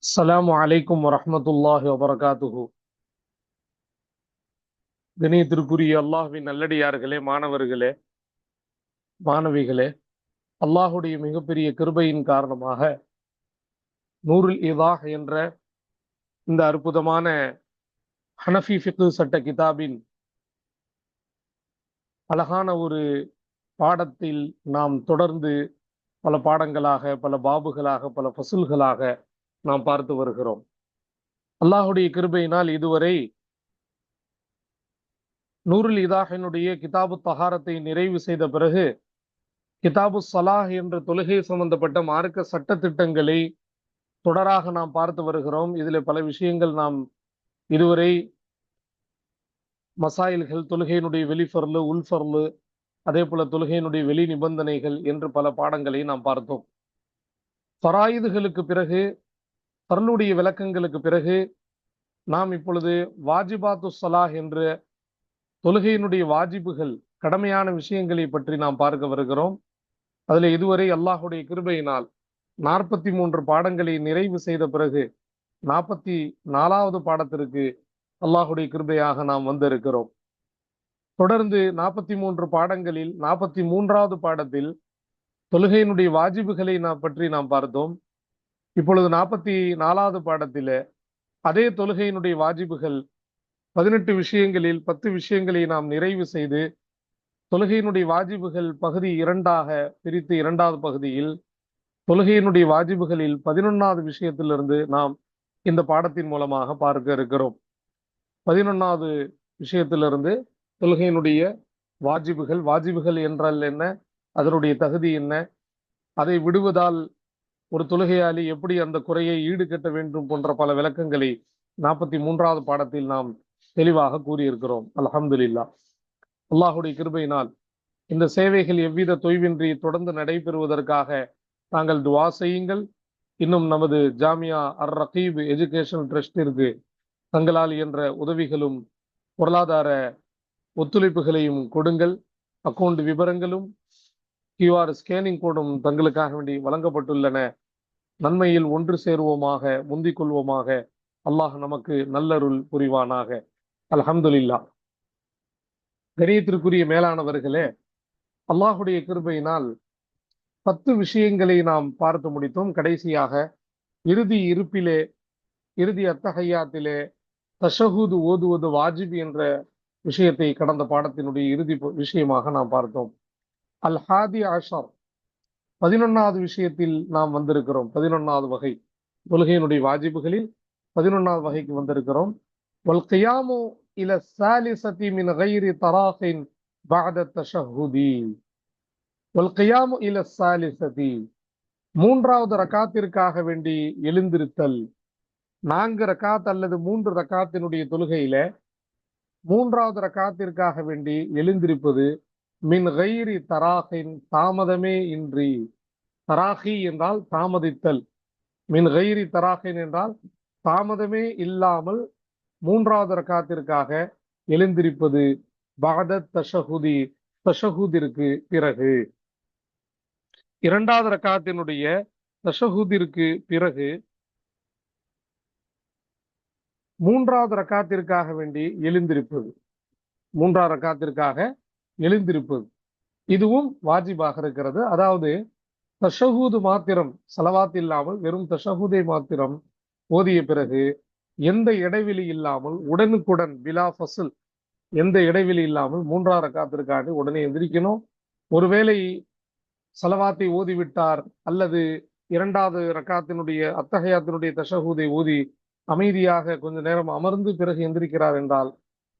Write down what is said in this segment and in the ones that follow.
அஸ்ஸலாமு அலைக்கும் வரஹ்மத்துல்லாஹி வபரகாத்துஹு. கணியத்திற்குரிய அல்லாஹ்வின் நல்லடியார்களே, மாணவர்களே, மாணவிகளே, அல்லாஹுடைய மிகப்பெரிய கிருபையின் காரணமாக நூருல் இதாஹ் என்ற இந்த அற்புதமான ஹனஃபி ஃபிக்ஹ் சட்ட கிதாபின் அழகான ஒரு பாடத்தில் நாம் தொடர்ந்து பல பாடங்களாக, பல பாபுகளாக, பல ஃபசுல்களாக நாம் பார்த்து வருகிறோம். அல்லாஹுடைய கிருபையினால் இதுவரை நூருல் இதாஹினுடைய கிதாபு தஹாரத்தை நிறைவு செய்த பிறகு கிதாபு ஸலாஹ் என்ற தொழுகை சம்பந்தப்பட்ட மார்க்க சட்ட திட்டங்களை தொடராக நாம் பார்த்து வருகிறோம். இதில் பல விஷயங்கள் நாம் இதுவரை மசாயில்கள், தொழுகையினுடைய வெளிஃபர்லு, உள்ஃபர்லு, அதே போல தொழுகையினுடைய வெளி நிபந்தனைகள் என்று பல பாடங்களை நாம் பார்த்தோம். ஃபராயிதுகளுக்கு பிறகு, ஃபர்லுடைய விளக்கங்களுக்கு பிறகு நாம் இப்பொழுது வாஜிபாத்து ஸலாஹ் என்ற தொழுகையினுடைய வாஜிபுகள், கடமையான விஷயங்களை பற்றி நாம் பார்க்க வருகிறோம். அதில் இதுவரை அல்லாஹுடைய கிருபையினால் 43 பாடங்களை நிறைவு செய்த பிறகு 44வது பாடத்திற்கு அல்லாஹுடைய கிருபையாக நாம் வந்திருக்கிறோம். தொடர்ந்து 43 பாடங்களில் 43வது பாடத்தில் தொழுகையினுடைய வாஜிபுகளை பற்றி நாம் பார்த்தோம். இப்பொழுது 44வது பாடத்தில் அதே தொழுகையினுடைய வாஜிபுகள் 18 விஷயங்களில் 10 விஷயங்களை நாம் நிறைவு செய்து தொழுகையினுடைய வாஜிபுகள் பகுதி 2ஆக பிரித்து 2வது பகுதியில் தொழுகையினுடைய வாஜிபுகளில் 11வது விஷயத்திலிருந்து நாம் இந்த பாடத்தின் மூலமாக பார்க்க இருக்கிறோம். 11வது விஷயத்திலிருந்து தொழுகையினுடைய வாஜிபுகள் என்றால் என்ன, அதனுடைய தகுதி என்ன, அதை விடுவதால் ஒரு தொழுகையாளி எப்படி அந்த குறையை ஈடுகட்ட வேண்டும் போன்ற பல விளக்கங்களை 43வது பாடத்தில் நாம் தெளிவாக கூறியிருக்கிறோம். அல்ஹம்துலில்லாஹ். அல்லாஹுடைய கிருபையினால் இந்த சேவைகள் எவ்வித தொய்வின்றி தொடர்ந்து நடைபெறுவதற்காக தாங்கள் துவா செய்யுங்கள். இன்னும் நமது ஜாமியா அர் ரகீப் எஜுகேஷன் ட்ரஸ்டிற்கு தங்களால் என்ற உதவிகளும் பொருளாதார ஒத்துழைப்புகளையும் கொடுங்கள். அக்கௌண்ட் விவரங்களும் QR ஸ்கேனிங் கோடும் தங்களுக்காக வேண்டி வழங்கப்பட்டுள்ளன. நன்மையில் ஒன்று சேருவோமாக, முந்திக் கொள்வோமாக. அல்லாஹ் நமக்கு நல்லருள் புரிவானாக. அல்ஹம்துலில்லாஹ். கணியத்திற்குரிய மேலானவர்களே, அல்லாஹுடைய கிருபையினால் 10 விஷயங்களை நாம் பார்த்து முடித்தோம். கடைசியாக இறுதி அத்தஹியாத்திலே தஷஹூது ஓதுவது வாஜிப் என்ற விஷயத்தை கடந்த பாடத்தினுடைய இறுதி விஷயமாக நாம் பார்த்தோம். அல் ஹாதி அஷர் 11வது விஷயத்தில் நாம் வந்திருக்கிறோம். 11வது வகை தொழுகையினுடைய வாஜிபுகளில் 11வது வகைக்கு வந்திருக்கிறோம். வல் கியாமு இல ஸாலிஸதி மின் கைரி தராஹின் பஅத தஷஹுதி. வல் கியாமு இல ஸாலிஸதி, 3வது ரக்காத்திற்காக வேண்டி எழுந்திருத்தல். 4 ரக்காத் அல்லது 3 ரக்காத்தினுடைய தொழுகையில 3வது ரக்காத்திற்காக வேண்டி எழுந்திருப்பது மின் கைரி தராஹின், தாமதமே இன்றி. தராஹி என்றால் தாமதித்தல், மின் கைரி தராஹின் என்றால் தாமதமே இல்லாமல் 3வது ரக்காத்திற்காக எழுந்திருப்பது பஅத தஷஹுதி, தஷஹுதிற்கு பிறகு. 2வது ரக்காத்தினுடைய தஷஹுதிற்கு பிறகு 3வது ரக்காத்திற்காக வேண்டி எழுந்திருப்பது, 3வது ரக்காத்திற்காக எழுந்திருப்பது இதுவும் வாஜிபாக இருக்கிறது. அதாவது தஷஹூது மாத்திரம், ஸலவாத் இல்லாமல் வெறும் தஷஹூதை மாத்திரம் ஓதிய பிறகு எந்த இடைவெளி இல்லாமல் உடனுக்குடன் பிலா ஃபஸ்ல், எந்த இடைவெளி இல்லாமல் 3வது ரக்காத்திற்காக உடனே எந்திரிக்கணும். ஒருவேளை ஸலவாத்தை ஓதிவிட்டார் அல்லது 2வது ரக்காத்தினுடைய அத்தஹியாத்தினுடைய தஷஹூதை ஓதி அமைதியாக கொஞ்ச நேரம் அமர்ந்து பிறகு எந்திரிக்கிறார் என்றால்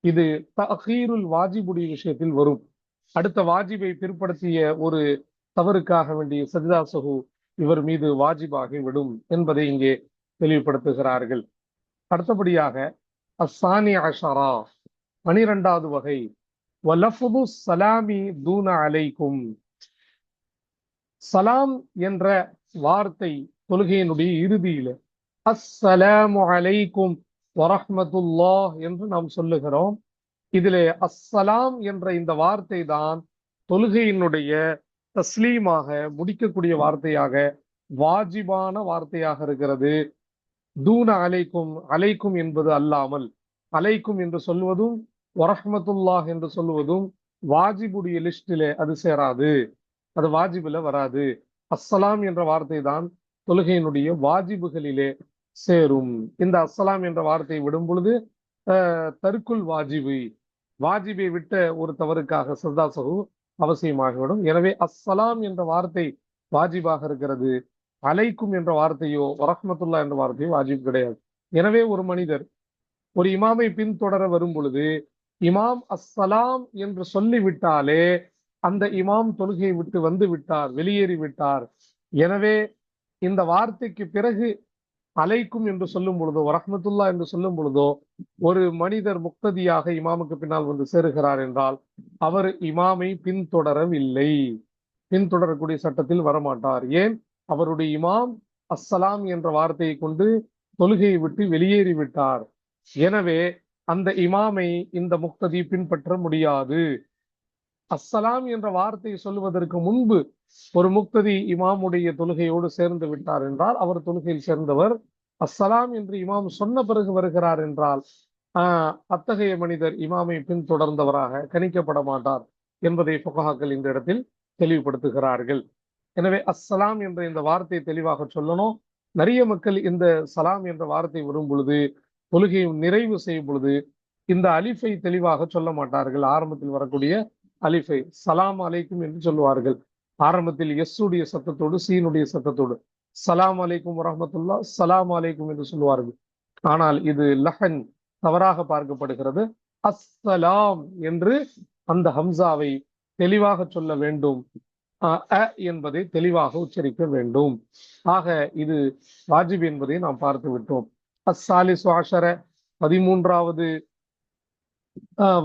இது தஅഖீருல் வாஜிபுடைய விஷயத்தில் வரும். அடுத்த வாஜிபை பிற்படுத்திய ஒரு தவறுக்காக வேண்டிய சஜ்தா சஹு இவர் மீது வாஜிபாகி விடும் என்பதை இங்கே தெளிவுபடுத்துகிறார்கள். அடுத்தபடியாக அஸ்ஸானி அஷரா 12வது வகை வலஃபுது ஸலாமி தூன அலைக்கும். சலாம் என்ற வார்த்தை தொழுகையினுடைய இறுதியில அஸ்ஸலாமு அலைக்கும் வரஹ்மத்துல்லாஹ் என்று நாம் சொல்லுகிறோம். இதிலே அஸ்ஸலாம் என்ற இந்த வார்த்தை தான் தொழுகையினுடைய தஸ்லீமாக முடிக்கக்கூடிய வார்த்தையாக, வாஜிபான வார்த்தையாக இருக்கிறது. தூன அலைக்கும், அலைக்கும் என்பது அல்லாமல், அலைக்கும் என்று சொல்வதும் வரஹ்மத்துல்லாஹ் என்று சொல்வதும் வாஜிபுடைய லிஸ்டிலே அது சேராது, அது வாஜிபுல வராது. அஸ்ஸலாம் என்ற வார்த்தை தான் தொழுகையினுடைய வாஜிபுகளிலே சேரும். இந்த அஸ்ஸலாம் என்ற வார்த்தையை விடும் பொழுது தருக்குல் வாஜிபு, வாஜிபை விட்ட ஒரு தவறுக்காக சர்தா சஹு அவசியமாகிவிடும். எனவே அஸ்ஸலாம் என்ற வார்த்தை வாஜிபாக இருக்கிறது. அலைக்கும் என்ற வார்த்தையோ வரஹ்மத்துல்லா என்ற வார்த்தையோ வாஜிப் கிடையாது. எனவே ஒரு மனிதர் ஒரு இமாமை பின்தொடர வரும் பொழுது இமாம் அஸ்ஸலாம் என்று சொல்லிவிட்டாலே அந்த இமாம் தொழுகையை விட்டு வந்து விட்டார், வெளியேறி விட்டார். எனவே இந்த வார்த்தைக்கு பிறகு அலைக்கும் என்று சொல்லும் பொழுதோ வரஹ்மத்துல்லா என்று சொல்லும் பொழுதோ ஒரு மனிதர் முக்ததியாக இமாமுக்கு பின்னால் வந்து சேருகிறார் என்றால் அவர் இமாமை பின்தொடரவில்லை, பின்தொடரக்கூடிய சட்டத்தில் வரமாட்டார். ஏன்? அவருடைய இமாம் அஸ்ஸலாம் என்ற வார்த்தையை கொண்டு தொழுகையை விட்டு வெளியேறி விட்டார். எனவே அந்த இமாமை இந்த முக்ததி பின்பற்ற முடியாது. அஸ்ஸலாம் என்ற வார்த்தை சொல்லுவதற்கு முன்பு ஒரு முக்ததி இமாமுடைய தொழுகையோடு சேர்ந்து விட்டார் என்றால் அவர் தொழுகையில் சேர்ந்தவர். அஸ்ஸலாம் என்று இமாம் சொன்ன பிறகு வருகிறார் என்றால் அத்தகைய மனிதர் இமாமை பின்தொடர்ந்தவராக கணிக்கப்பட மாட்டார் என்பதை ஃபுகஹாக்கள் இந்த இடத்தில் தெளிவுபடுத்துகிறார்கள். எனவே அஸ்ஸலாம் என்ற இந்த வார்த்தையை தெளிவாக சொல்லணும். நிறைய மக்கள் இந்த சலாம் என்ற வார்த்தை வரும் பொழுது தொழுகையை நிறைவு செய்யும் பொழுது இந்த அலிஃபை தெளிவாக சொல்ல மாட்டார்கள். ஆரம்பத்தில் வரக்கூடிய அலிஃபை சலாம் அலைக்கும் என்று சொல்லுவார்கள். ஆரம்பத்தில் எஸ்ஸுடைய சத்தத்தோடு சீனுடைய சத்தத்தோடு சலாம் அலைக்கும் வரஹ்மத்துல்லா, சலாம் அலைக்கும் என்று சொல்லுவார்கள். ஆனால் இது லஹன், தவறாக பார்க்கப்படுகிறது. அஸ்ஸலாம் என்று அந்த ஹம்சாவை தெளிவாக சொல்ல வேண்டும், என்பதை தெளிவாக உச்சரிக்க வேண்டும். ஆக இது வாஜிப் என்பதை நாம் பார்த்து விட்டோம். அஸ்ஸாலிசு அஷர, 13வது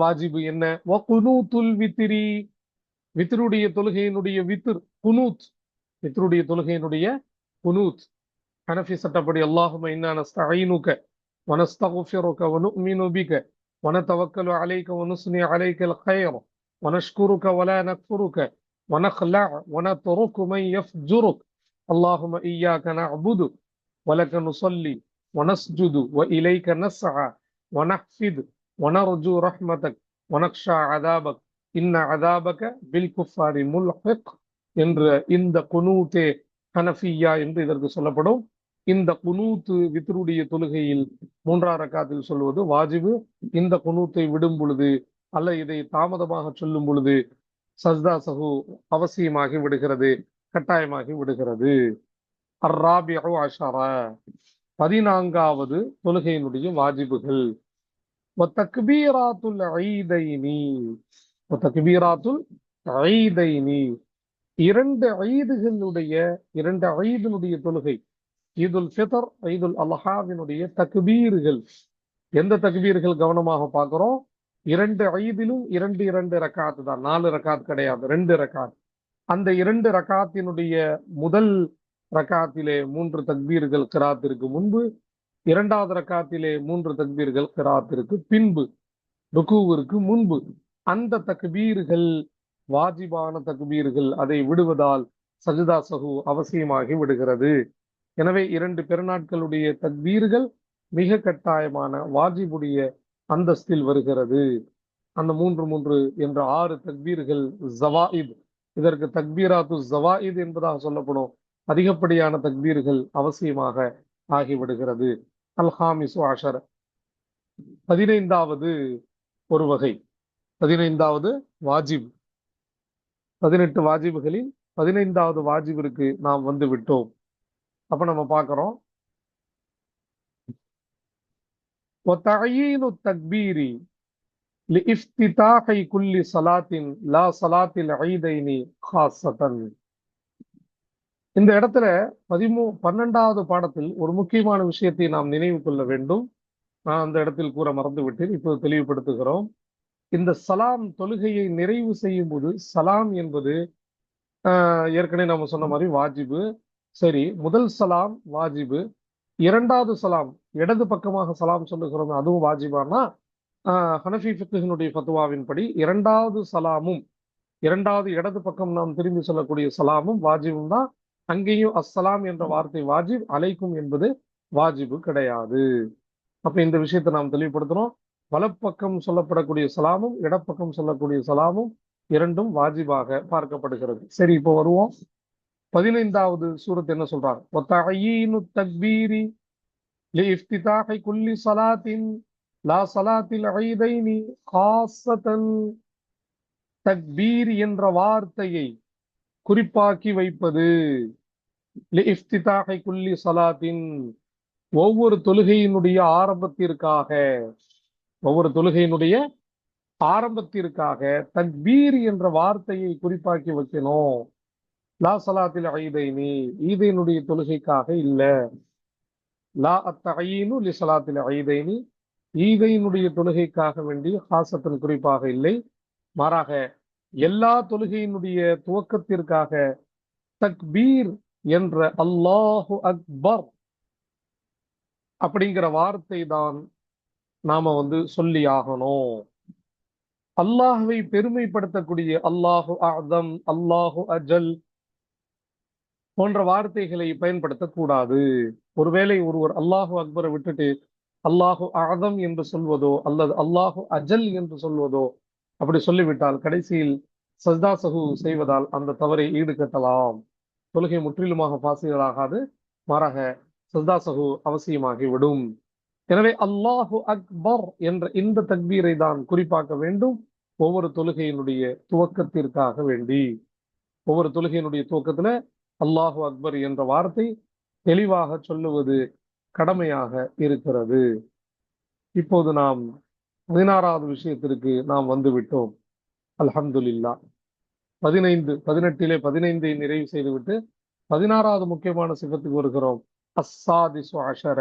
வாஜிபு என்ன? வகுனூத்துல் வித்ரி, வித்ருடைய தொழுகையினுடைய வித்ர் குனூத், வித்ருடைய தொழுகையினுடைய குனூத். ஹனஃபி சட்டப்படி அல்லாஹும்ம இன்னா நஸ்தஈனுக வ நஸ்தக்ஃபிருக வ நுஅ்மினு பிக வ நதவக்கலு அலைக வ நுஸ்னி அலைக்கல் கைர வ நஷ்குருக வ லா நக்ஃபுருக வ நக்லஅ வ நத்ருகு மன் யஃப்ஜுருக் அல்லாஹும்ம இய்யாக நஅ்புது வ லக நுஸல்லி வ நஸ்ஜுது வ இலைக நஸ்அ வ நஹ்ஃபிது வ நர்ஜு ரஹ்மதக் வ நக்ஷா அஸாபக் இன்ன அஸாபக பில் குஃபாரி முல்ஹிக் என்ற இந்த குனூத்தே ஹனஃபியா என்று இதற்கு சொல்லப்படும். இந்த குனூத்து வித்ருடைய தொழுகையில் 3ஆம் ரக்காத்தில் சொல்வது வாஜிபு. இந்த குனூத்தை விடும் பொழுது அல்ல இதை தாமதமாக சொல்லும் பொழுது சஜ்தா சஹு அவசியமாகி விடுகிறது, கட்டாயமாகி விடுகிறது. அர்ராபிஉ அஷர, 14வது தொழுகையினுடைய வாஜிபுகள். வத்தக்பீராத்துல் ஈதைனி, வத்தக்பீராத்துல் ஈதைனி, இரண்டு ஈதினுடைய தொழுகை, ஈதுல் ஃபித்ர், ஈதுல் அல்ஹாவினுடைய தக்பீர்கள். எந்த தக்பீர்கள் கவனமாக பார்க்கிறோம்? இரண்டு ஈதிலும் 2 ரக்காத் தான், 4 ரக்காத் கிடையாது, 2 ரக்காத். அந்த 2 ரக்காத்தினுடைய முதல் ரக்காத்திலே 3 தக்பீர்கள் கிராத்திற்கு முன்பு, 2வது ரக்காத்திலே 3 தக்பீர்கள் கிராத்திற்கு பின்பு, ருக்குவிற்கு முன்பு. அந்த தக்பீர்கள் வாஜிபான தக்பீர்கள். அதை விடுவதால் சஜ்தா சஹு அவசியமாகி விடுகிறது. எனவே 2 பெருநாட்களுடைய தக்பீர்கள் மிக கட்டாயமான வாஜிபுடைய அந்தஸ்தில் வருகிறது. அந்த 3 என்ற 6 தக்பீர்கள் ஜவாயித், இதற்கு தக்பீராத்து ஜவாயித் என்பதாக சொல்லப்படும் அதிகப்படியான தக்பீர்கள் அவசியமாக ஆகிவிடுகிறது. அல்ஹாமிசு அஷர, 15வது ஒரு வகை, 15வது வாஜிப். 18 வாஜிபுகளில் 15வது வாஜிபிற்கு நாம் வந்து விட்டோம். அப்ப நம்ம பார்க்கிறோம், وتعيين التكبير لافتتاح كل صلاة لا صلاة العيدين خاصة. இந்த இடத்துல 12வது பாடத்தில் ஒரு முக்கியமான விஷயத்தை நாம் நினைவு கொள்ள வேண்டும். நான் அந்த இடத்தில் கூற மறந்து விட்டேன், இப்போது தெளிவுபடுத்துகிறோம். இந்த சலாம் தொழுகையை நிறைவு செய்யும் போது சலாம் என்பது ஏற்கனவே நம்ம சொன்ன மாதிரி வாஜிபு. சரி, முதல் சலாம் வாஜிபு, 2வது சலாம் இடது பக்கமாக சலாம் சொல்லுகிறோம், அதுவும் வாஜிபானா? ஹனஃபி ஃபிக்ஹினுடைய ஃபத்வாவின் படி 2வது சலாமும் 2வது இடது பக்கம் நாம் திரும்பி சொல்லக்கூடிய சலாமும் வாஜிபும் தான். அங்கேயும் அஸ்ஸலாம் என்ற வார்த்தை வாஜிப், அலைக்கும் என்பது வாஜிபு கிடையாது. அப்ப இந்த விஷயத்தை நாம் தெளிவுபடுத்துறோம். வலப்பக்கம் சொல்லப்படக்கூடிய சலாமும் இடப்பக்கம் சொல்லக்கூடிய சலாமும் இரண்டும் வாஜிபாக பார்க்கப்படுகிறது. சரி, இப்போ வருவோம். 15வது சூரத் என்ன சொல்றாங்க? வத்தஅயீனு தக்பீரி லிஇஃப்திதாஹி குல்லி ஸலாத்தின் லா ஸலாத்தில் ஈதைனி காஸத்தன். தக்பீர் என்ற வார்த்தையை குறிப்பாக்கி வைப்பது. லிஇஃப்திதாஹி குல்லி ஸலாத்தின், ஒவ்வொரு தொழுகையினுடைய ஆரம்பத்திற்காக, ஒவ்வொரு தொழுகையினுடைய ஆரம்பத்திற்காக தக்பீர் என்ற வார்த்தையை குறிப்பாக்கி வைக்கணும். லா ஸலாத்தில் ஈதைனி, ஈதைனுடைய தொழுகைக்காக இல்ல. லா அத்தஈனு லி ஸலாத்தில் ஈதைனி, ஈதையினுடைய தொழுகைக்காக வேண்டி ஹாசத்தன் குறிப்பாக இல்லை, மாறாக எல்லா தொழுகையினுடைய துவக்கத்திற்காக தக்பீர் என்ற அல்லாஹு அக்பர் அப்படிங்கிற வார்த்தை தான் நாம சொல்லி ஆகணும். அல்லாஹுவை பெருமைப்படுத்தக்கூடிய அல்லாஹு அஅதம், அல்லாஹு அஜல் போன்ற வார்த்தைகளை பயன்படுத்தக்கூடாது. ஒருவேளை ஒருவர் அல்லாஹு அக்பரை விட்டுட்டு அல்லாஹு அஅதம் என்று சொல்வதோ அல்லது அல்லாஹு அஜல் என்று சொல்வதோ அப்படி சொல்லிவிட்டால் கடைசியில் சஜ்தா சஹு செய்வதால் அந்த தவறை ஈடுகட்டலாம். தொழுகை முற்றிலுமாக பாசிகளாகாது, மாறாக சஜ்தா சஹு அவசியமாகிவிடும். எனவே அல்லாஹு அக்பர் என்ற இந்த தக்பீரை தான் குறிப்பாக்க வேண்டும் ஒவ்வொரு தொழுகையினுடைய துவக்கத்திற்காக வேண்டி. ஒவ்வொரு தொழுகையினுடைய துவக்கத்துல அல்லாஹு அக்பர் என்ற வார்த்தை தெளிவாக சொல்லுவது கடமையாக இருக்கிறது. இப்போது நாம் 16வது விஷயத்திற்கு நாம் வந்துவிட்டோம். அல்ஹம்துலில்லாஹ். 18 15 நிறைவு செய்துவிட்டு 16வது முக்கியமான சிஃபத்துக்கு வருகிறோம். அஸ்ஸாதிசு அஷர,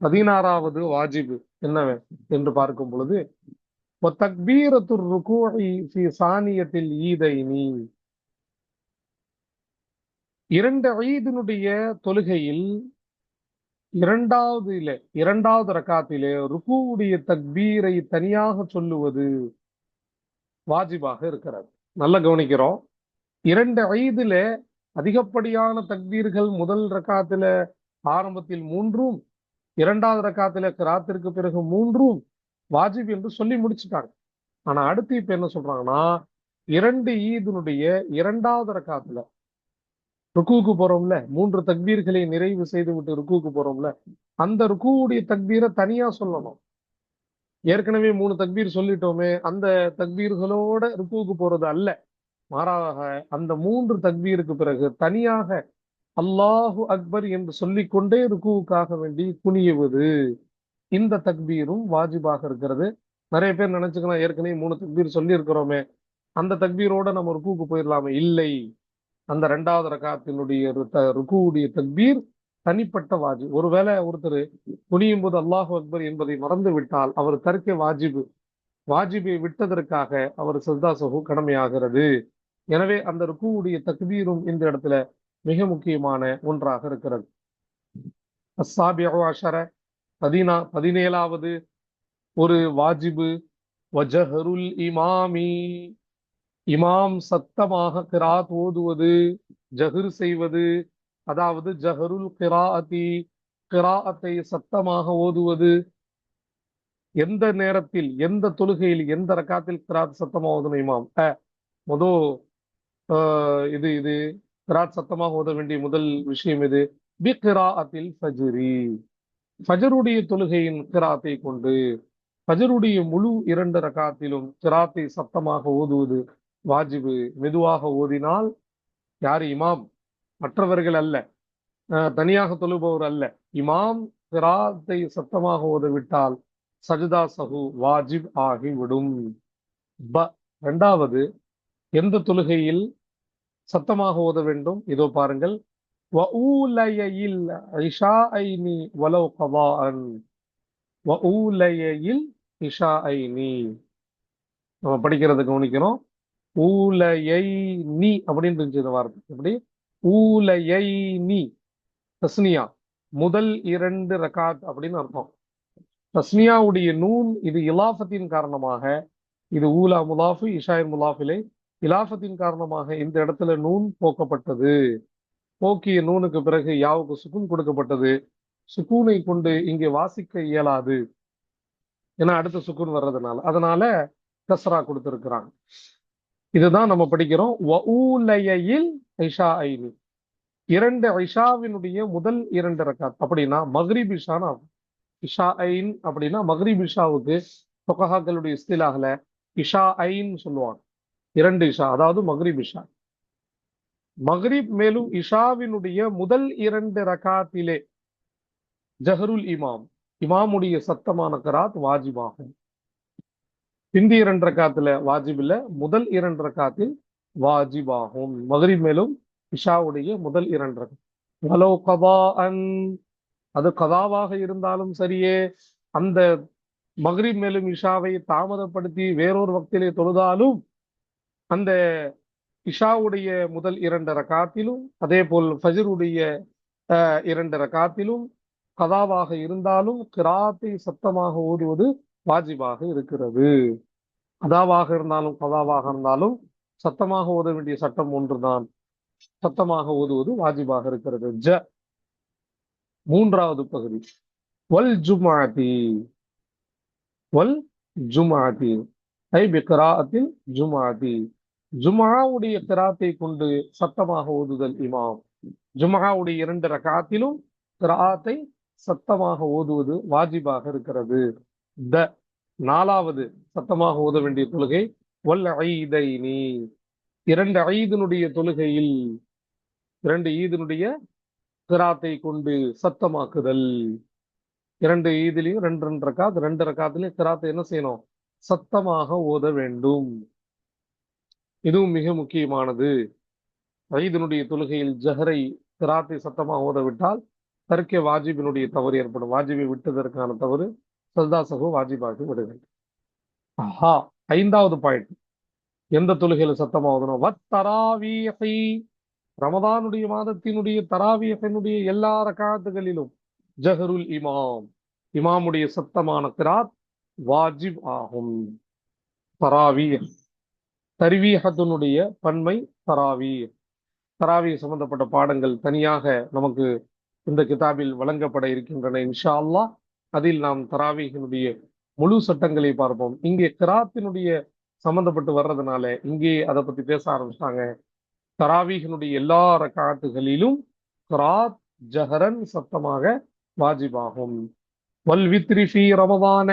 16வது வாஜிபு என்ன என்று பார்க்கும் பொழுது தக்பீரத்துர் ருகூஇ ஃபி சானியத்தில் ஈதைனி, இரண்டு ஈதினுடைய தொழுகையில் இரண்டாவது ரக்காத்திலே ருகூவுடைய தக்பீரை தனியாக சொல்லுவது வாஜிபாக இருக்கிறது. நல்ல கவனிக்கிறோம். இரண்டு ஈதில அதிகப்படியான தக்பீர்கள் முதல் ரக்காத்தில ஆரம்பத்தில் 3ம், இரண்டாவது ரக்காத்தில கிராத்திற்கு பிறகு 3ம் வாஜிப் என்று சொல்லி முடிச்சுட்டாங்க. ஆனா அடுத்து இப்ப என்ன சொல்றாங்கன்னா, இரண்டு ஈதினுடைய இரண்டாவது ரக்காத்துல ருக்குவுக்கு போறோம்ல, 3 தக்பீர்களை நிறைவு செய்து விட்டு ருக்குவுக்கு போறோம்ல, அந்த ருக்குவுடைய தக்பீரை தனியா சொல்லணும். ஏற்கனவே 3 தக்பீர் சொல்லிட்டோமே, அந்த தக்பீர்களோட ருக்குவுக்கு போறது அல்ல, மாறாக அந்த 3 தக்பீருக்கு பிறகு தனியாக அல்லாஹு அக்பர் என்று சொல்லிக்கொண்டே ருக்குவுக்காக வேண்டி குனியுவது, இந்த தக்பீரும் வாஜிபாக இருக்கிறது. நிறைய பேர் நினைச்சுக்கலாம், ஏற்கனவே 3 தக்பீர் சொல்லி இருக்கிறோமே, அந்த தக்பீரோட நம்ம ருக்குவுக்கு போயிடலாமே. இல்லை, அந்த 2வது ரக்காத்தினுடைய ருக்குவுடைய தக்பீர் தனிப்பட்ட வாஜிப். ஒருவேளை ஒருத்தர் குனியும் போது அல்லாஹு அக்பர் என்பதை மறந்து விட்டால் அவர் தர்க்க வாஜிபை விட்டதற்காக அவர் சஜ்தா சஹு கடமையாகிறது. எனவே அந்த ருக்குவுடைய தக்பீரும் இந்த இடத்துல மிக முக்கியமான ஒன்றாக இருக்கிறது. அஸ்ஸாபிஉ அஷர, 17வது ஒரு வாஜிபு வஜஹருல் இமாமி, இமாம் சத்தமாக கிராத் ஓதுவது, ஜஹர் செய்வது, அதாவது ஜஹருல் கிராஅத்தி, கிராஅத்தை சத்தமாக ஓதுவது. எந்த நேரத்தில், எந்த தொழுகையில், எந்த ரக்காத்தில் கிராத் சத்தமாக ஓதணும் இமாம்? முதோ இது இது கிராத் சத்தமாக ஓத வேண்டிய முதல் விஷயம் இது பி கிராஅத்தில் ஃபஜ்ரி, ஃபஜருடைய தொழுகையின் கிராத்தை கொண்டு ஃபஜருடைய முழு 2 ரக்காத்திலும் கிராத்தை சத்தமாக ஓதுவது வாஜிபு. மெதுவாக ஓதினால் யாரு? இமாம், மற்றவர்கள் அல்ல, தனியாக தொழுபவர் அல்ல. இமாம் கிராத்தை சத்தமாக ஓதவிட்டால் சஜ்தா சஹு வாஜிப் ஆகிவிடும். 2வது, எந்த தொழுகையில் சத்தமாக ஓத வேண்டும்? இதோ பாருங்கள். வஊலயில் இஷாஐனி வலவ் கதாஅன், வஊலயில் இஷாஐனி நம்ம படிக்கிறத கவனிக்கிறோம். ஊலயை நீ அப்படின்னு இருந்துச்சு இந்த வார்த்தை. எப்படி? ஊலயை நீ தஸ்னியா, முதல் 2 ரகாத் அப்படின்னு அர்த்தம். தஸ்னியாவுடைய நூன் இது இலாஃபத்தின் காரணமாக, இது ஊலா முலாஃபு இஷாயின் முலாஃபிலே இலாஃபத்தின் காரணமாக இந்த இடத்துல நூன் போக்கப்பட்டது. போக்கிய நூனுக்கு பிறகு யாவுக்கு சுக்குன் கொடுக்கப்பட்டது. சுக்கூனை கொண்டு இங்கே வாசிக்க இயலாது. ஏன்னா அடுத்த சுக்கூன் வர்றதுனால, அதனால கஸ்ரா கொடுத்திருக்கிறாங்க. இதுதான் நம்ம படிக்கிறோம். வஊலயில் இஷாஐனி, இரண்டு இஷாவினுடைய முதல் இரண்டு ரக்காத் அப்படின்னா மக்ரிப் இஷான் ஆகும். இஷாஐன் அப்படின்னா மக்ரிப் இஷாவுக்கு ஃபுகஹாக்களுடைய இஸ்திலாஹ்ல இஷாஐன் சொல்லுவாங்க. இரண்டு இஷா, அதாவது மக்ரிப் இஷா. மக்ரிப் மேலும் இஷாவினுடைய முதல் இரண்டு ரகாத்திலே ஜஹருல் இமாம், இமாமுடைய சத்தமான கராத் வாஜிபாகும். பிந்தி இரண்டு ரக்காத்துல வாஜிப் இல்ல, முதல் இரண்டு ரக்காத்தில் வாஜிபாகும். மக்ரிப் மேலும் இஷாவுடைய முதல் இரண்டு ரகாத். வலோ கதாஅன், அது கதாவாக இருந்தாலும் சரியே, அந்த மக்ரிப் மேலும் இஷாவை தாமதப்படுத்தி வேறொரு வக்திலே தொழுதாலும் அந்த இஷாவுடைய முதல் இரண்டு ரகாத்திலும் அதே போல் ஃபஜ்ருடைய இரண்டு ரகாத்திலும் கதாவாக இருந்தாலும் கிராத்தை சத்தமாக ஓதுவது வாஜிபாக இருக்கிறது. கதாவாக இருந்தாலும் கதாவாக இருந்தாலும் சத்தமாக ஓத வேண்டிய சட்டம் ஒன்றுதான். சத்தமாக ஓதுவது வாஜிபாக இருக்கிறது. மூன்றாவது பகுதி வல் ஜுமாதி, வல் ஜுமாதி ஐ பிக்ராஅத்தில் ஜுமாதி, ஜுமாவுடைய கிராத்தை கொண்டு சத்தமாக ஓதுதல் இமாம். ஜுமாவுடைய இரண்டு ரகாத்திலும் கிராத்தை சத்தமாக ஓதுவது வாஜிபாக இருக்கிறது. நாலாவது சத்தமாக ஓத வேண்டிய தொழுகை வல் ஈதைனி, இரண்டு ஈதினுடைய தொழுகையில் இரண்டு ஈதினுடைய கிராத்தை கொண்டு சத்தமாக்குதல். இரண்டு ஈதிலையும் ரெண்டு ரெண்டு ரகாத், ரெண்டு ரகாத்திலையும் கிராத்தை என்ன செய்யணும்? சத்தமாக ஓத வேண்டும். இதுவும் மிக முக்கியமானது. ஈதினுடைய தொழுகையில் ஜஹரை கிராத்தை சத்தமாக ஓதவிட்டால் தர்க்கே வாஜிபினுடைய தவறு ஏற்படும். வாஜிபை விட்டதற்கான தவறு சஜ்தா சஹு வாஜிபாகி விடுகிறது. ஆஹா, ஐந்தாவது பாயிண்ட், எந்த தொழுகையில சத்தமாக ஓதணும்? வத்தராவீஹி, ரமதானுடைய மாதத்தினுடைய தராவீஹினுடைய எல்லா ரகாத்துகளிலும் ஜஹருல் இமாம், இமாமுடைய சத்தமான கிராத் வாஜிப் ஆகும். தராவீஹ், தர்வீஹத்தினுடைய பன்மை தராவீஹ். தராவீஹ் சம்பந்தப்பட்ட பாடங்கள் தனியாக நமக்கு இந்த கிதாபில் வழங்கப்பட இருக்கின்றன இன்ஷா அல்லாஹ். அதில் நாம் தராவீஹினுடைய முழு சட்டங்களை பார்ப்போம். இங்கே கிராத்தினுடைய சம்பந்தப்பட்டு வர்றதுனால இங்கே அதை பத்தி பேச ஆரம்பிச்சிட்டாங்க. தராவீஹினுடைய எல்லா ரகாத்துகளிலும் கிராத் ஜஹரன் சத்தமாக வாஜிபாகும். வல் வித்ரி ஃபீ ரமதான,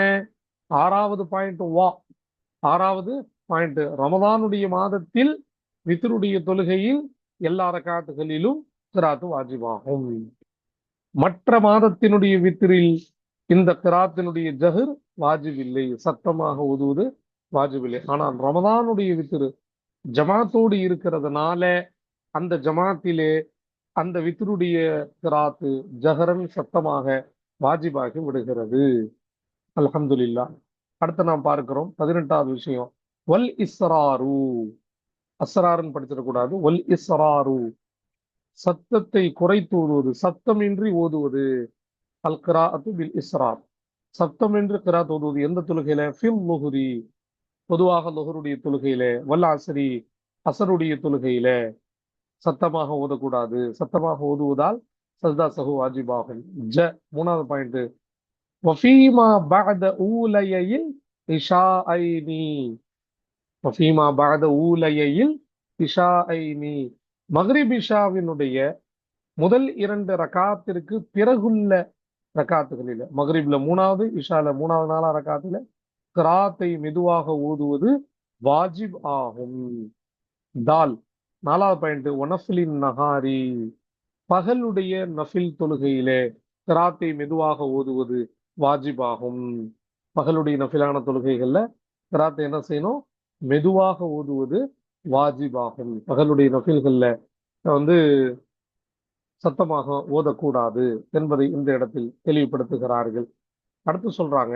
ஆறாவது பாயிண்ட் வா, ஆறாவது பாயிண்ட், ரமதானுடைய மாதத்தில் வித்ருடைய தொழுகையில் எல்லா ரகாத்துகளிலும் கிராத்து வாஜிபாகும். மற்ற மாதத்தினுடைய வித்திரில் இந்த கிராத்தினுடைய ஜஹர் வாஜிப் இல்லை, சத்தமாக ஓதுவது வாஜிப் இல்லை. ஆனால் ரமதானுடைய வித்திரு ஜமாத்தோடு இருக்கிறதுனால அந்த ஜமாத்திலே அந்த வித்ருடைய கிராத்து ஜஹரன் சத்தமாக வாஜிபாகி விடுகிறது. அல்ஹம்துலில்லாஹ். அடுத்து நாம் பார்க்கிறோம் 18வது விஷயம், வல் இஸ்ராரு. அஸ்ராருன்னு படிச்சிடக்கூடாது, வல் இஸ்ராரு, சத்தத்தை குறைத்து ஓதுவது, சத்தமின்றி ஓதுவது. அல் கிராஅத்து பில் இஸ்ரார், சத்தமின்றி கிராத் ஓதுவது. எந்த தொழுகையில? ஃபில் லுஹுரி, பொதுவாக லுஹருடைய தொழுகையில. வல் அஸ்ரி, அசருடைய தொழுகையில சத்தமாக ஓதக்கூடாது. சத்தமாக ஓதுவதால் சஜ்தா சஹு வாஜிபாகும். மூணாவது பாயிண்ட், வஃபீமா பஅத ஊலயைல் இஷாஐனி, வஃபீமா பஅத ஊலயைல் இஷாஐனி, மக்ரிப் இஷாவினுடைய முதல் இரண்டு ரகாத்திற்கு பிறகுள்ள ரகாத்துகளில, மக்ரிப்ல மூணாவது, இஷால மூணாவது, நாலா ரகாத்துல கிராத்தை மெதுவாக ஓதுவது வாஜிப் ஆகும். தால், நாலாவது பாயிண்ட், ஒனஃபிலின் நஹாரி, பகலுடைய நஃபில் தொழுகையிலே கிராத்தை மெதுவாக ஓதுவது வாஜிப் ஆகும். பகலுடைய நஃபிலான தொழுகைகள்ல கிராத்தை என்ன செய்யணும்? மெதுவாக ஓதுவது வாஜிப் ஆகும். பகலுடைய நஃபில்கள்ல சத்தமாக ஓதக்கூடாது என்பதை இந்த இடத்தில் தெளிவுபடுத்துகிறார்கள். அடுத்து சொல்றாங்க,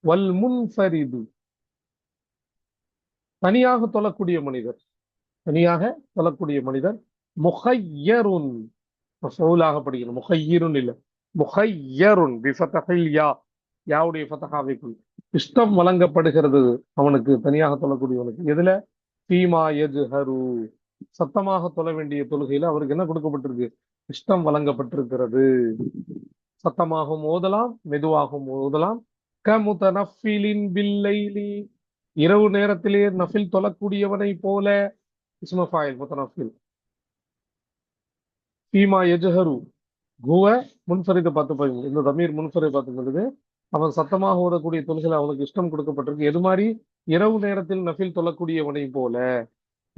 வல் முன்ஃபரிது, தனியாக தொழக்கூடிய மனிதர், தனியாக தொழக்கூடிய மனிதர், முஹய்யருன், மஃஊலாக படிக்கணும், முஹய்யிருன் இல்ல, முஹய்யருன் பிஃபதஹில் யா, யாவுடைய ஃபதஹாவைக்குள் இஷ்டம் வழங்கப்படுகிறது அவனுக்கு, தனியாக தொழக்கூடியவனுக்கு. எதுல? ஃபீமா யஜ்ஹரு, சத்தமாக தொழ வேண்டிய தொழுகையில அவருக்கு என்ன கொடுக்கப்பட்டிருக்கு? இஷ்டம் வழங்கப்பட்டிருக்கிறது. சத்தமாகவும் ஓதலாம், மெதுவாகவும் ஓதலாம். கமுதனஃபிலின் பில்லைலி, இரவு நேரத்திலே நஃபில் தொழக்கூடியவனை போல. இஸ்ம ஃபாயில் முத்தனஃபில். ஃபீமா யஜ்ஹரு, குவ முன்ஃபரிதை பார்த்து பாருங்க. இந்த தமீர் முன்ஃபரை பார்த்துக்கிறது. அவன் சத்தமாக ஓதக்கூடிய தொழுகையில் அவனுக்கு இஷ்டம் கொடுக்கப்பட்டிருக்கு. எது மாதிரி? இரவு நேரத்தில் நஃபில் தொழக்கூடியவனை போல.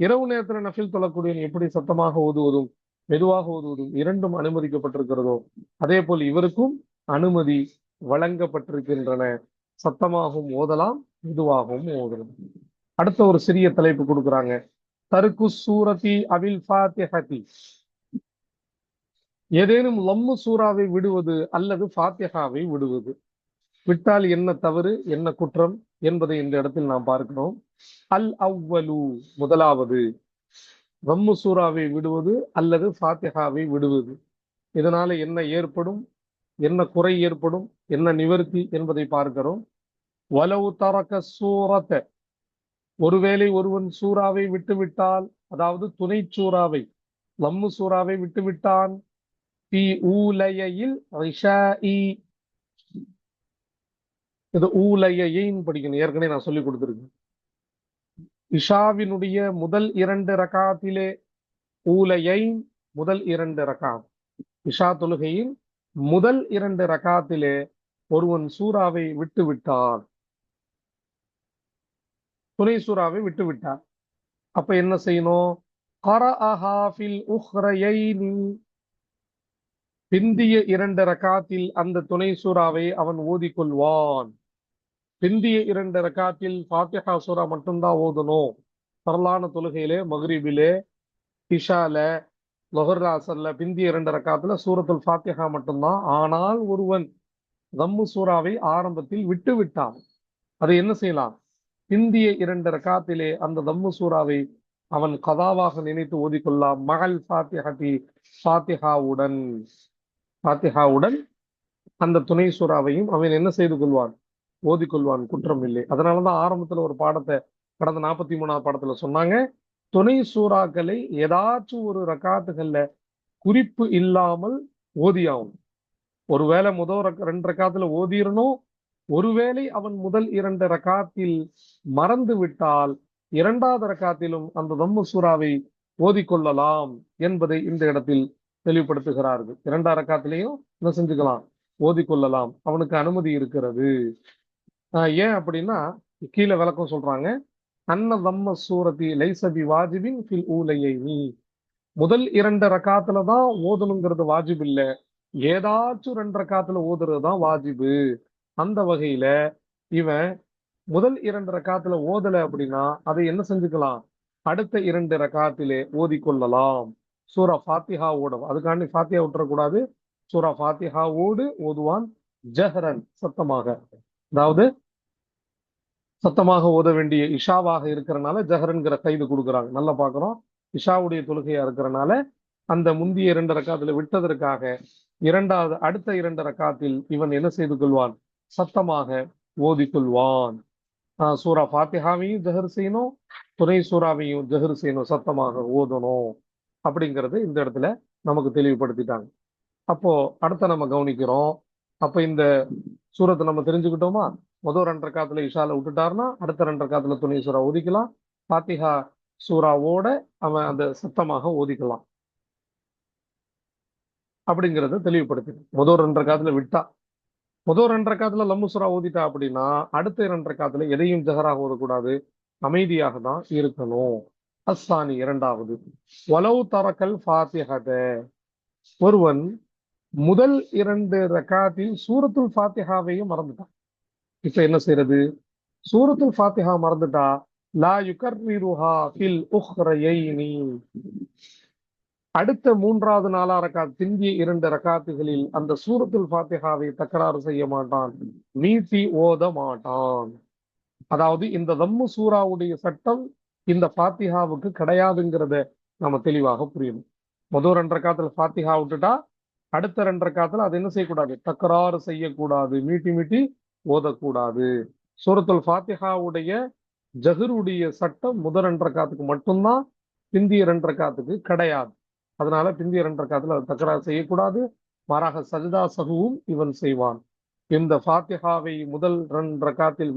இரவு நேரத்தில் நஃபில் தொழக்கூடியவன் எப்படி சத்தமாக ஓதுவதும் மெதுவாக ஓதுவதும் இரண்டும் அனுமதிக்கப்பட்டிருக்கிறதோ அதே போல் இவருக்கும் அனுமதி வழங்கப்பட்டிருக்கின்றன. சத்தமாகவும் ஓதலாம், மெதுவாகவும் ஓதலாம். அடுத்த ஒரு சிறிய தலைப்பு கொடுக்குறாங்க. தருக்கு சூரதி அவில் ஃபாத்திஹதி, ஏதேனும் லம்மு சூறாவை விடுவது அல்லது ஃபாத்திஹாவை விடுவது. விட்டால் என்ன தவறு, என்ன குற்றம் என்பதை இந்த இடத்தில் நாம் பார்க்கிறோம். அல் அவ்வலு, முதலாவது, லம்மு சூறாவை விடுவது அல்லது ஃபாத்திஹாவை விடுவது. இதனால என்ன ஏற்படும், என்ன குறை ஏற்படும், என்ன நிவர்த்தி என்பதை பார்க்கிறோம். வலவு தரக்க சூரத்த, ஒருவேளை ஒருவன் சூறாவை விட்டுவிட்டால், அதாவது துணை சூறாவை லம்மு சூறாவை விட்டுவிட்டான். பி ஊலயில் ரிஷாஇ, இது ஊலயின் படிக்கணும், ஏற்கனவே நான் சொல்லி கொடுத்துருக்கேன். இஷாவினுடைய முதல் 2 ரகாத்திலே, ஊலையை முதல் 2 ரகாத், இஷா தொழுகையின் முதல் 2 ரகாத்திலே ஒருவன் சூறாவை விட்டுவிட்டார், துணை சூறாவை விட்டுவிட்டார். அப்ப என்ன செய்யணும்? கரஅஹா ஃபில் உஹ்ரயைனி, பிந்திய 2 ரகாத்தில் அந்த துணை சூறாவை அவன் ஓதிக்கொள்வான். பிந்திய 2 ரகாத்தில் ஃபாத்திஹா சூரா மட்டும்தான் ஓதணும். பரலான தொழுகையிலே, மக்ரிபிலே, இஷால, லொஹர் அசர்ல பிந்திய 2 ரகாத்துல சூரத்துல் ஃபாத்திஹா மட்டும்தான். ஆனால் ஒருவன் தம்மு சூறாவை ஆரம்பத்தில் விட்டு விட்டான், அதை என்ன செய்யலாம்? பிந்திய 2 ரகாத்திலே அந்த தம்மு சூறாவை அவன் கதாவாக நினைத்து ஓதிக்கொள்ளலாம். மகள் ஃபாத்திஹதி, ஃபாத்திஹாவுடன், ஃபாத்திஹாவுடன் அந்த துணை சூறாவையும் அவன் என்ன செய்து கொள்வான்? ஓதிக்கொள்வான், குற்றம் இல்லை. அதனாலதான் ஆரம்பத்துல ஒரு பாடத்தை கடந்த 43வது பாடத்துல சொன்னாங்க, துணை சூறாக்களை ஏதாச்சும் ஒரு ரகாத்துகள்ல குறிப்பு இல்லாமல் ஓதியாகும். ஒருவேளை முதல் 2 ரகாத்துல ஓதிரணும், ஒருவேளை அவன் முதல் 2 ரகாத்தில் மறந்து விட்டால் 2வது ரகாத்திலும் அந்த தம்மு சூறாவை ஓதிக்கொள்ளலாம் என்பதை இந்த இடத்தில் தெளிவுபடுத்துகிறார்கள். 2வது ரகாத்திலையும் என்ன செஞ்சுக்கலாம்? ஓதிக்கொள்ளலாம், அவனுக்கு அனுமதி இருக்கிறது. ஏன் அப்படின்னா கீழே விளக்கம் சொல்றாங்க. அன்ன தம்ம சூரத்தி லைசபி வாஜிபின் ஃபில் ஊலையைனி, முதல் 2 ரகாத்துல தான் ஓதணுங்கிறது வாஜிப் இல்ல, ஏதாச்சும் 2 ரகாத்துல ஓதுறது தான் வாஜிபு. அந்த வகையில இவன் முதல் 2 ரகாத்துல ஓதல அப்படின்னா அதை என்ன செஞ்சுக்கலாம்? அடுத்த 2 ரகாத்திலே ஓதிக்கொள்ளலாம். சூரா ஃபாத்திஹாவோட, அதுக்காண்டி ஃபாத்திஹா விட்டுறக்கூடாது, சூரா ஃபாத்திஹாவோடு ஓதுவான். ஜஹரன், சத்தமாக, அதாவது சத்தமாக ஓத வேண்டிய இஷாவாக இருக்கிறனால ஜஹரன்கிற கைது கொடுக்குறாங்க. நல்லா பார்க்கிறோம். இஷாவுடைய தொழுகையா இருக்கிறனால அந்த முந்திய 2 ரகாத்துல விட்டதற்காக அடுத்த 2 ரகாத்தில் இவன் என்ன செய்து கொள்வான்? சத்தமாக ஓதிக்கொள்வான். சூரா ஃபாத்திஹாவையும் ஜஹர் செய்யணும், துணை சூறாவையும் ஜஹர் செய்யணும், சத்தமாக ஓதணும் அப்படிங்கறது இந்த இடத்துல நமக்கு தெளிவுபடுத்திட்டாங்க. அப்போ அடுத்த நம்ம கவனிக்கிறோம். அப்ப இந்த சூரத்தை நம்ம தெரிஞ்சுக்கிட்டோமா? முதல் 2 ரகாத்துல இஷால விட்டுட்டாருன்னா அடுத்த 2 ரகாத்துல துணை சூறா ஓதிக்கலாம். ஃபாத்திஹா சூறாவோட அவன் அந்த சத்தமாக ஓதிக்கலாம் அப்படிங்கிறத தெளிவுபடுத்திடும். முதல் 2 ரகாத்துல விட்டா, முதல் 2 ரகாத்துல லம்மு சூறா ஓதிட்டா அப்படின்னா அடுத்த 2 ரகாத்துல எதையும் ஜஹராக ஓதக்கூடாது, அமைதியாக தான் இருக்கணும். அஸ்ஸானி, 2வது, வலவு தரக்கல் ஃபாத்திஹத, ஒருவன் முதல் 2 ரகாத்தில் சூரத்துல் ஃபாத்திஹாவையும் மறந்துட்டான். இப்ப என்ன செய்யறது? சூரத்துல் ஃபாத்திஹா மறந்துட்டா லா யுகர்ரிருஹா ஃபில் உஹ்ரயைனி, அடுத்த 3வது 4வது ரகாத், பிந்திய 2 ரகாத்துகளில் அந்த சூரத்துல் ஃபாத்திஹாவை தக்கராறு செய்ய மாட்டான், நீட்டி ஓத மாட்டான். அதாவது இந்த தம்மு சூறாவுடைய சட்டம் இந்த ஃபாத்திஹாவுக்கு கிடையாதுங்கிறத நம்ம தெளிவாக புரியணும். முதல் 2 ரகாத்துல ஃபாத்திஹா விட்டுட்டா அடுத்த 2 ரகாத்துல அது என்ன செய்யக்கூடாது? தக்கராறு செய்யக்கூடாது, மீட்டி மீட்டி ஓதக்கூடாது. சூரத்துல் ஃபாத்திஹாவுடைய ஜஹருடைய சட்டம் முதல் 2 ரகாத்துக்கு மட்டும்தான், பிந்திய 2 ரகாத்துக்கு கிடையாது. அதனால பிந்திய 2 ரகாத்துல அது தக்கராறு செய்யக்கூடாது. மாறாக சஜிதா சகுவும் இவன் செய்வான். இந்த ஃபாத்திஹாவை முதல் 2 ரக்காத்தில்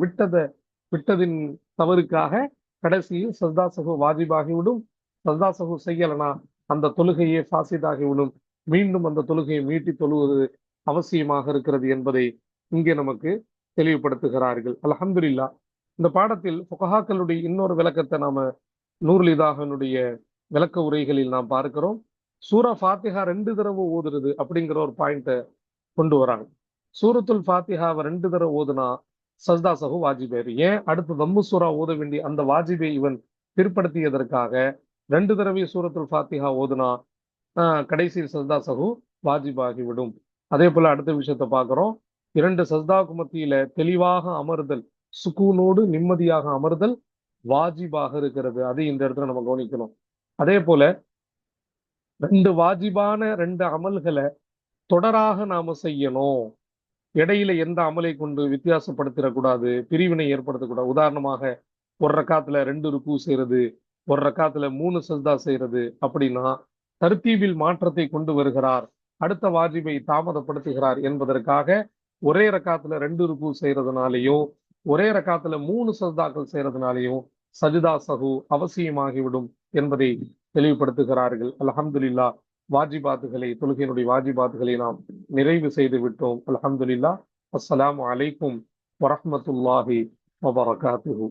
விட்டதின் தவறுக்காக கடைசியில் சஜ்தா சஹு வாஜிபாகிவிடும். சஜ்தா சஹு செய்யலனா அந்த தொழுகையே ஃபாசிதாகிவிடும். மீண்டும் அந்த தொழுகையை மீட்டி தொழுவது அவசியமாக இருக்கிறது என்பதை இங்கே நமக்கு தெளிவுபடுத்துகிறார்கள். அல்ஹம்துலில்லாஹ். இந்த பாடத்தில் ஃபுகஹாக்களுடைய இன்னொரு விளக்கத்தை நாம நூருல் இதாஹனுடைய விளக்க உரைகளில் நாம் பார்க்கிறோம். சூரா ஃபாத்திஹா 2 தடவை ஓதுறது அப்படிங்கிற ஒரு பாயிண்ட கொண்டு வராங்க. சூரத்துல் ஃபாத்திஹாவை 2 தடவை ஓதுனா சஜ்தா சஹு வாஜிபேறு. ஏன் அடுத்து தம்மு சூரா ஓத வேண்டிய அந்த வாஜிபை இவன் பிற்படுத்தியதற்காக 2 தடவை சூரத்துல் ஃபாத்திஹா ஓதுனா கடைசியில் சஜ்தா சஹு வாஜிபாகிவிடும். அதே போல அடுத்த விஷயத்தை பார்க்கிறோம். 2 சஜ்தாவுக்கு மத்தியில தெளிவாக அமர்தல், சுக்கூனோடு நிம்மதியாக அமர்தல் வாஜிபாக இருக்கிறது. அது இந்த இடத்துல நம்ம கவனிக்கணும். அதே போல 2 வாஜிபான 2 அமல்களை தொடராக நாம செய்யணும். இடையில எந்த அமலை கொண்டு வித்தியாசப்படுத்திடக்கூடாது, பிரிவினை ஏற்படுத்தக்கூடாது. உதாரணமாக ஒரு ரக்காத்துல 2 ருக்கு செய்யறது, ஒரு ரக்காத்துல 3 சஜ்தா செய்யறது அப்படின்னா தர்த்தீபில் மாற்றத்தை கொண்டு வருகிறார், அடுத்த வாஜிபை தாமதப்படுத்துகிறார் என்பதற்காக ஒரே ரக்காத்துல 2 ருக்கு செய்யறதுனாலையும் ஒரே ரக்காத்துல 3 சஜ்தாக்கள் செய்யறதுனாலையும் சஜிதா சஹு அவசியமாகிவிடும் என்பதை தெளிவுபடுத்துகிறார்கள். அல்ஹம்துலில்லாஹ். தொழுகையினுடைய வாஜிபாத்துகளை நாம் நிறைவு செய்து விட்டோம். அல்ஹம்துலில்லாஹ். அஸ்ஸலாமு அலைக்கும் வரஹ்மத்துல்லாஹி வபரகாத்துஹு.